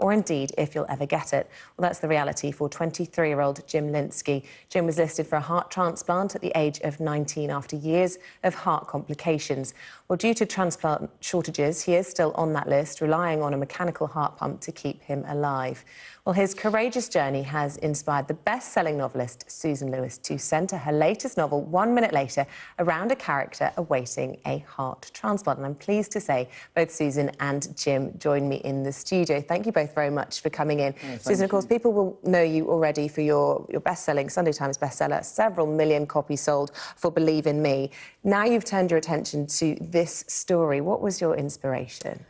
or indeed if you'll ever get it. Well, that's the reality for 23-year-old Jim Linsky. Jim was listed for a heart transplant at the age of 19 after years of heart complications. Well, due to transplant shortages, he is still on that list, relying on a mechanical heart pump to keep him alive. Well, his courageous journey has inspired the best-selling novelist Susan Lewis to centre her latest novel, 1 minute later, around a character awaiting a heart transplant. And I'm pleased to say both Susan and Jim join me in the studio. Thank you both very much for coming in. Susan, of course, people will know you already for your best-selling Sunday Times bestseller, several million copies sold for Believe in Me. Now you've turned your attention to this story. What was your inspiration?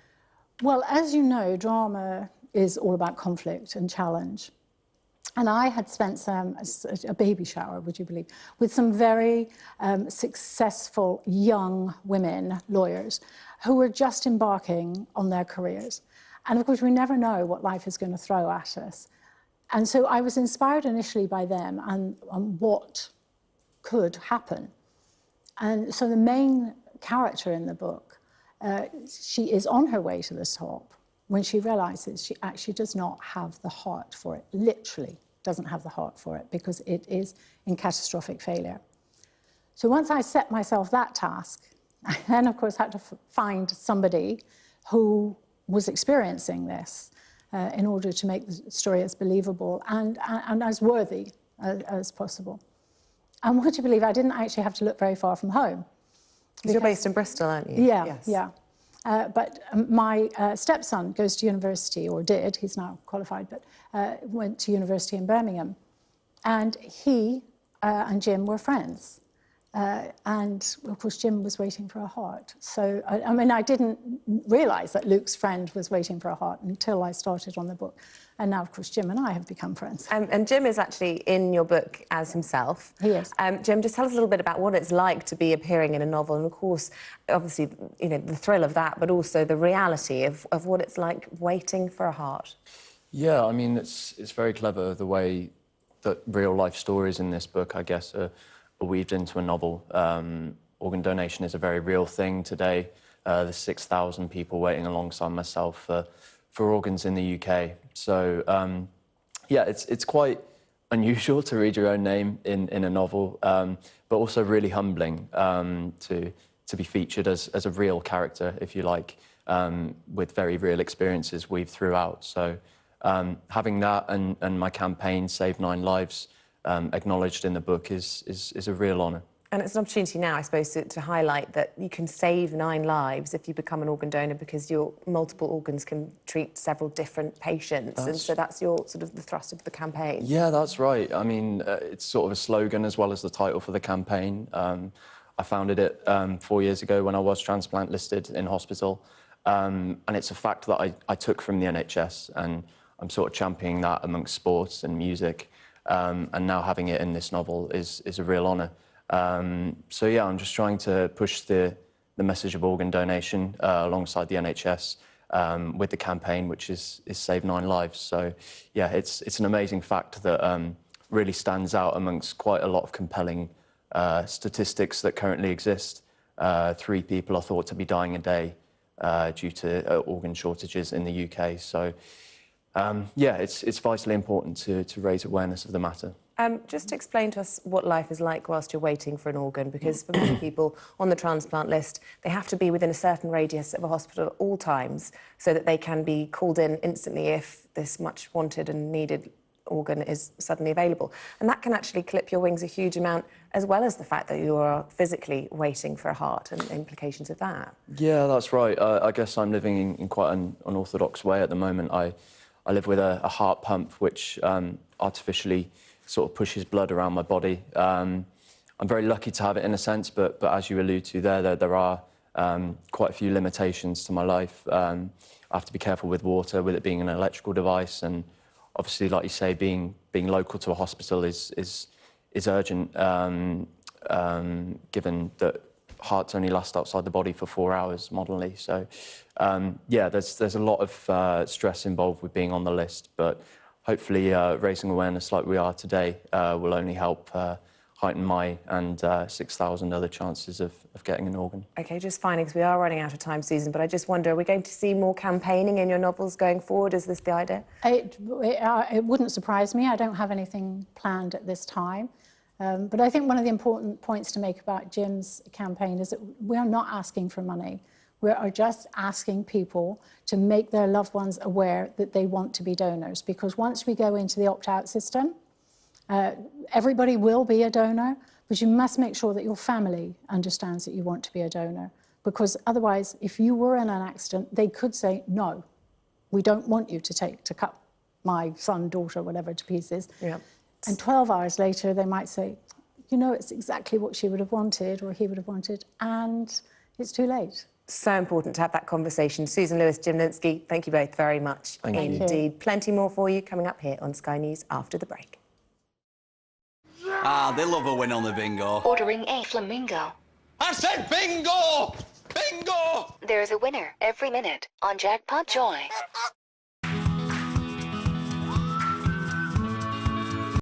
Well, as you know, drama is all about conflict and challenge. And I had spent a baby shower, would you believe, with some very successful young women lawyers who were just embarking on their careers. And of course, we never know what life is going to throw at us. And so I was inspired initially by them and on what could happen. And so the main character in the book, she is on her way to the top when she realises she actually does not have the heart for it, literally doesn't have the heart for it, because it is in catastrophic failure. So once I set myself that task, I then, of course, had to find somebody who was experiencing this in order to make the story as believable and as worthy as possible. And would you believe I didn't actually have to look very far from home. Because you're based in Bristol, aren't you? Yeah, yes. Yeah. But my stepson goes to university, or did, he's now qualified, but went to university in Birmingham. And he and Jim were friends. And, of course, Jim was waiting for a heart. So, I mean, I didn't realise that Luke's friend was waiting for a heart until I started on the book. And now, of course, Jim and I have become friends. And Jim is actually in your book as himself. He is. Jim, just tell us a little bit about what it's like to be appearing in a novel. And, of course, obviously, you know, the thrill of that, but also the reality of what it's like waiting for a heart. Yeah, I mean, it's very clever the way that real-life stories in this book, I guess, are weaved into a novel. Organ donation is a very real thing today. There's 6,000 people waiting alongside myself for organs in the UK. So, yeah, it's quite unusual to read your own name in a novel, but also really humbling to be featured as a real character, if you like, with very real experiences weaved throughout. So having that and my campaign, Save9Lives, acknowledged in the book is a real honour. And it's an opportunity now, I suppose, to highlight that you can save 9 lives if you become an organ donor, because your multiple organs can treat several different patients. And so that's your sort of the thrust of the campaign. Yeah, that's right. I mean, it's sort of a slogan as well as the title for the campaign. I founded it 4 years ago when I was transplant listed in hospital. And it's a fact that I took from the NHS, and I'm sort of championing that amongst sports and music. And now having it in this novel is a real honour. So yeah, I'm just trying to push the message of organ donation alongside the NHS with the campaign, which is Save9Lives. So yeah, it's an amazing fact that really stands out amongst quite a lot of compelling statistics that currently exist. 3 people are thought to be dying a day due to organ shortages in the UK. So yeah, it's vitally important to raise awareness of the matter. Just explain to us what life is like whilst you're waiting for an organ, because for many people on the transplant list, they have to be within a certain radius of a hospital at all times so that they can be called in instantly if this much wanted and needed organ is suddenly available. And that can actually clip your wings a huge amount, as well as the fact that you are physically waiting for a heart and the implications of that. Yeah, that's right. I guess I'm living in quite an unorthodox way at the moment. I live with a heart pump, which artificially sort of pushes blood around my body. I'm very lucky to have it in a sense, but as you allude to there are quite a few limitations to my life. I have to be careful with water, with it being an electrical device, and obviously, like you say, being local to a hospital is urgent, given that hearts only last outside the body for 4 hours modernly. So yeah, there's a lot of stress involved with being on the list, but hopefully raising awareness like we are today will only help heighten my and 6,000 other chances of getting an organ. OK, just finally, because we are running out of time, Susan, but I just wonder, are we going to see more campaigning in your novels going forward? Is this the idea? It wouldn't surprise me. I don't have anything planned at this time. But I think one of the important points to make about Jim's campaign is that we are not asking for money. We are just asking people to make their loved ones aware that they want to be donors. Because once we go into the opt-out system, everybody will be a donor, but you must make sure that your family understands that you want to be a donor. Because otherwise, if you were in an accident, they could say, no, we don't want you to cut my son, daughter, whatever, to pieces. Yeah. And 12 hours later, they might say, you know, it's exactly what she would have wanted or he would have wanted, and it's too late. So important to have that conversation. Susan Lewis, Jim Linsky, thank you both very much. Thank you. Indeed. Plenty more for you coming up here on Sky News after the break. Ah, they love a win on the bingo. Ordering a flamingo. I said bingo! Bingo! There's a winner every minute on Jackpot Joy.